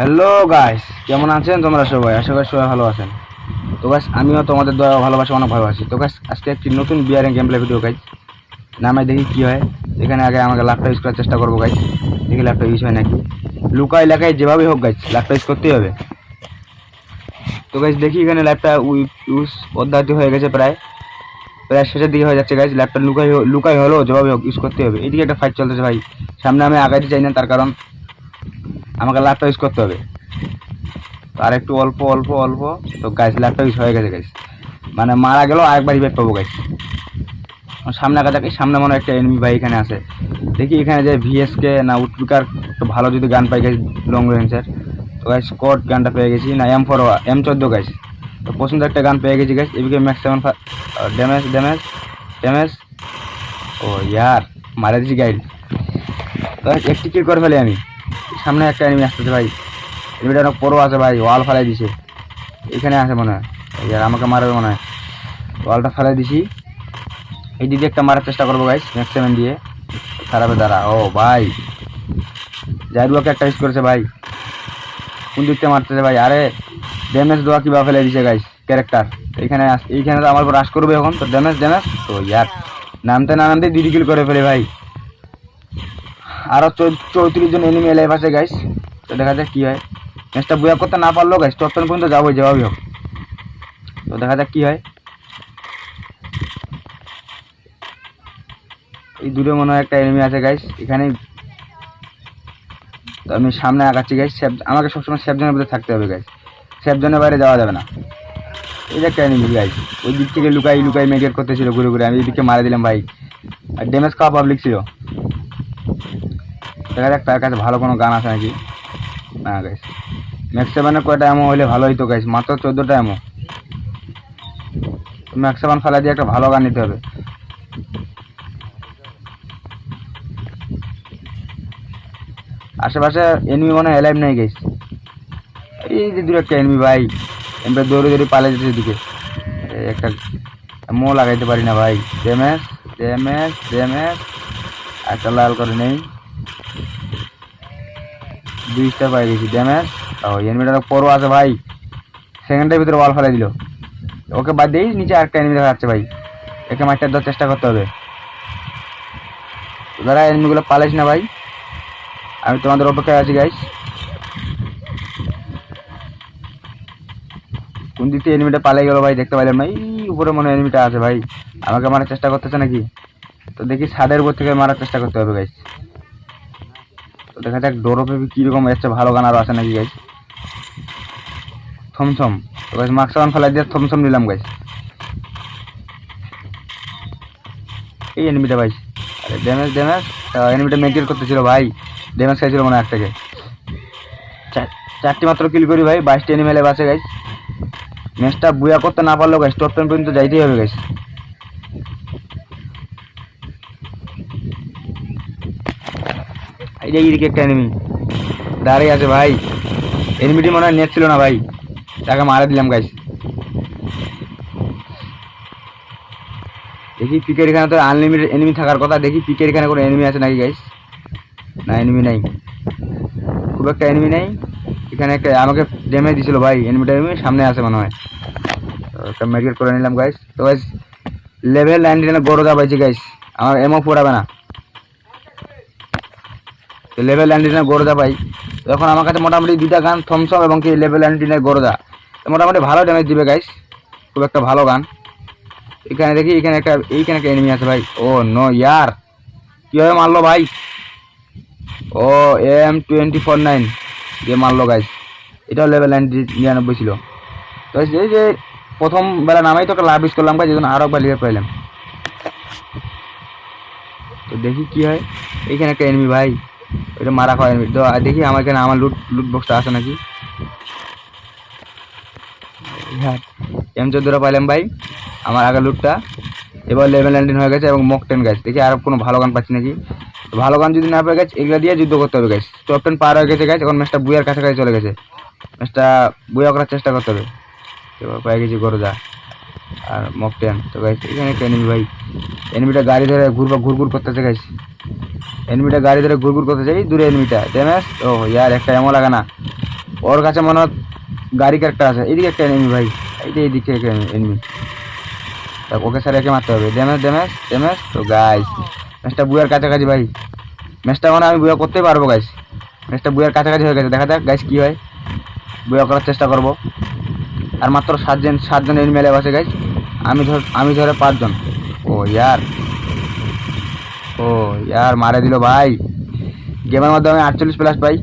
Hello guys, কেমন আছেন তোমরা সবাই? আশা করি সবাই ভালো আছেন। তো গাইস, আমিও তোমাদের দয়া ভালোবাসা অনেক ভালো আছি। তো গাইস, আজকে একটি নতুন bearing game play video guys, নামে দেখি কি হয়। এখানে আগে আমাকে ল্যাপটপ ইউজ করার চেষ্টা করবো গাইস, দেখি ল্যাপটপ ইউজ হয় নাকি। লুকাই লেখায় যেভাবেই হোক গাইস, ল্যাপটপ ইউজ করতেই হবে। তো গাইস দেখি এখানে ল্যাপটপ ইউজ পদ্ধতি হয়ে গেছে, প্রায় প্রায় শেষের দিকে হয়ে যাচ্ছে গাইস। ল্যাপটপ লুকাই হলো যেভাবে হোক ইউজ করতে হবে। এইদিকে একটা ফাইট চলতেছে ভাই, সামনে আমি আগাইতে চাই না, তার কারণ আমাকে ল্যাপটপ ইউজ করতে হবে। আর একটু অল্প অল্প অল্প তো গাইস ল্যাপটপ ইউজ হয়ে গেছে গাইস, মানে মারা গেল আরেকবার রিভাইভ পাবো গাইস। সামনে আঁকা যাক, সামনে মনে একটা এনিমি ভাই এখানে আছে। দেখি এখানে যে ভিএসকে না উডপিকার একটু ভালো যদি গান পাই গাইস, লং রেঞ্জের। তো গাইস স্কট গানটা পেয়ে গেছি, না M4 M14 গাইস। তো পছন্দের একটা গান পেয়ে গেছি গাইস। এদিকে ম্যাক্স 7 ড্যামেজ ড্যামেজ ড্যামেজ। ও ইয়ার, মারা দিছি গাইড। তো একটি কিল করে ফেলি আমি। সামনে একটা এনিমি আসতেছে ভাই, এনিমিটা অনেক বড় আছে ভাই, ওয়াল ফেলাই দিছে। এখানে আছে মনে হয়, ইয়ার আমাকে মারবে মনে হয়। ওয়ালটা ফেলাই দিছি, এই দিকে একটা মারার চেষ্টা করবো গাইস ম্যাক্স 7 দিয়ে। খারাপে দাঁড়া, ও ভাই জাইরুয়াকে একটা ইউজ করেছে ভাই। কোন দিকটা মারতেছে ভাই? আরে ড্যামেজ দেওয়া কিভাবে ফেলে দিছে গাইস ক্যারেক্টার। এইখানে তো আমার উপর রাশ করবে এখন, তো ড্যামেজ ড্যামেজ। তো ইয়ার নামতে না নামতে 2 কিল করে ফেলে ভাই। আরো 34 জন এনিমি লাইভ আছে গাইস। তো দেখা যাক কি হয়। ম্যাচটা বুয়া করতে না পারলেও গাইস টপ 10 পর্যন্ত যাবো যেভাবেই হোক। তো দেখা যাক কি হয়। এই দূরে মনে হয় একটা এনিমি আছে গাইস এখানে। তো আমি সামনে আগাচ্ছি গাইস, আমাকে সবসময় সেফ জোনের ভিতরে থাকতে হবে গাইস, সেফ জোনের বাইরে যাওয়া যাবে না। এই যে একটা এনিমি গাইস, ওই দিক থেকে লুকাই লুকাই মেডিকেট করতেছিল ঘুরে ঘুরে, আমি এদিকে মারা দিলাম ভাই। আর ড্যামেজ খাওয়া পাবলিক ছিল। দেখা যাক তার কাছে ভালো কোনো গান আছে নাকি। না গাইস, ম্যাক্স 7-এর কয়টা এমো হলে ভালো হইতো গাইস, মাত্র 14টা এমো। ম্যাক্স 7 ফেলা দিয়ে একটা ভালো গান নিতে হবে। আশেপাশে এনিমি মনে হয় এলাইভ নেই গাইস। এই যে দূরে একটা এনিমি ভাই, এমনি দৌড়ে দৌড়ে পালিয়ে যেতে দিকে। একটা মো লাগাইতে পারি না ভাই। ড্যামেজ ড্যামেজ ড্যামেজ, একটা লাল করে নেই। 2 স্টার পাই গেছি ড্যামেজ। ও এনিমিটা পরও আছে ভাই, সেকেন্ডের ভিতরে ওয়াল ফেলে দিল। ওকে বাদ দিই, নিচে আরেকটা এনিমি দেখা যাচ্ছে ভাই, একে মারতে দেওয়ার চেষ্টা করতে হবে। যারা এনিমিগুলো পালাইস না ভাই, আমি তোমাদের অপেক্ষায় আছি গাইস। কোন দিক থেকে এনিমিটা পালিয়ে গেল ভাই দেখতে পাইলাম না। এই উপরে মনে হয় এনিমিটা আছে ভাই, আমাকে মারার চেষ্টা করতেছে নাকি। তো দেখি ছাদের উপর থেকে মারার চেষ্টা করতে হবে গাইস। তো দেখা যাক ডোরোপে কিরকম এসছে, ভালো গান আরো আছে নাকি গাইস। থমথম, তো গাইস মার্কস 7 ফেলাই দিয়ে থমথম নিলাম গাইস। এই এনিমিটা ভাই, আরে ড্যামেজ ড্যামেজ। এনিমিটা মেডিকেট করতেছিল ভাই, ড্যামেজ খাইছিল মনে হয় এক থেকে। 4টি মাত্র কিল করি ভাই, 22টি এনিমি লেভ আছে গাইস। ম্যাচটা বুয়া করতে না পারলেও গাইস টপ 10 পর্যন্ত যাইতেই হবে গাইস। এই যে এইদিকে একটা এনিমি দাঁড়িয়ে আছে ভাই, এনিমিটি মনে হয় নেট ছিল না ভাই, তাকে মারা দিলাম গাইস। দেখি পিকের এখানে তো আনলিমিটেড এনিমি থাকার কথা, দেখি পিকের এখানে কোনো এনিমি আছে নাকি গাইস। না এনিমি নাই, খুব একটা এনিমি নেই এখানে। একটা আমাকে ড্যামেজ দিছিল ভাই, এনিমিটা এনিমি সামনে আছে মনে হয়। তো একটা মেডিকেট করে নিলাম গাইস। তো গাইস লেভেল 99 গরজা পাইছি গাইস, আমার এমও পড়াবে না। তো লেভেল 99 গরজা পাই। তো এখন আমার কাছে মোটামুটি 2টা গান, থমসম এবং কি লেভেল 99 গরজা, তো মোটামুটি ভালো ড্যামেজ দিবে গাইস, খুব একটা ভালো গান। এখানে দেখি এইখানে একটা এনিমি আছে ভাই। ও নো ইয়ার, কিভাবে মারলো ভাই। ও M249 দিয়ে মারলো গাইস, এটাও লেভেল 99 ছিল। তো এই যে প্রথম বেলা নামাই তোকে লাভ ইউজ করলাম গাইস, যেন আরো একবার লিভার পাইলাম। তো দেখি কি হয়। এইখানে একটা এনিমি ভাই, এটা মারা খাওয়া এনিমি। তো দেখি আমার এখানে আমার লুট বক্সটা আছে নাকি। হ্যাঁ M14 পাইলাম ভাই, আমার আগে লুটটা। এবার লেভেল 19 হয়ে গেছে এবং মক 10 গাইস। দেখি আর কোনো ভালো গান পাচ্ছি নাকি। ভালো গান যদি না পেয়ে গেছে, এগুলো দিয়ে যুদ্ধ করতে হবে গাইস। টপ 10 পার হয়ে গেছে গাইস, এখন ম্যাচটা বুয়ার কাছাকাছি চলে গেছে, ম্যাচটা বুয়া করার চেষ্টা করতে হবে। এবার পেয়ে গেছি গরজা আর মক 10। তো গাইস এখানে একটা এনিমি ভাই, এনিমিটা গাড়ি ধরে ঘুরঘুর করতেছে গাইস, এনিমিটা গাড়ি ধরে ঘুরঘুর করতেছে। এই দূরে এনিমিটা ড্যামেজ। ও ইয়ার একটা এমন লাগা না, ওর কাছে মনে হয় গাড়ি ক্যারেক্টার আছে। এইদিকে একটা এনিমি ভাই, এইদিক থেকে এনিমি। ওকে স্যার একে মারতে হবে। Damage damage damage. তো গাইস ম্যাচটা বুয়ার কাছাকাছি ভাই, ম্যাচটা মানে আমি বুয়া করতেই পারবো গাইস। ম্যাচটা বুয়ার কাছাকাছি হয়ে গেছে, দেখা যাক গাইস কি হয়। বুয়া করার চেষ্টা করব। আর মাত্র সাতজন এনিমি মেলে আছে গাইস। আমি ধরে 5 জন। ও ইয়ার মারে দিল ভাই। গেমের মধ্যে আমি 48 প্লাস পাই।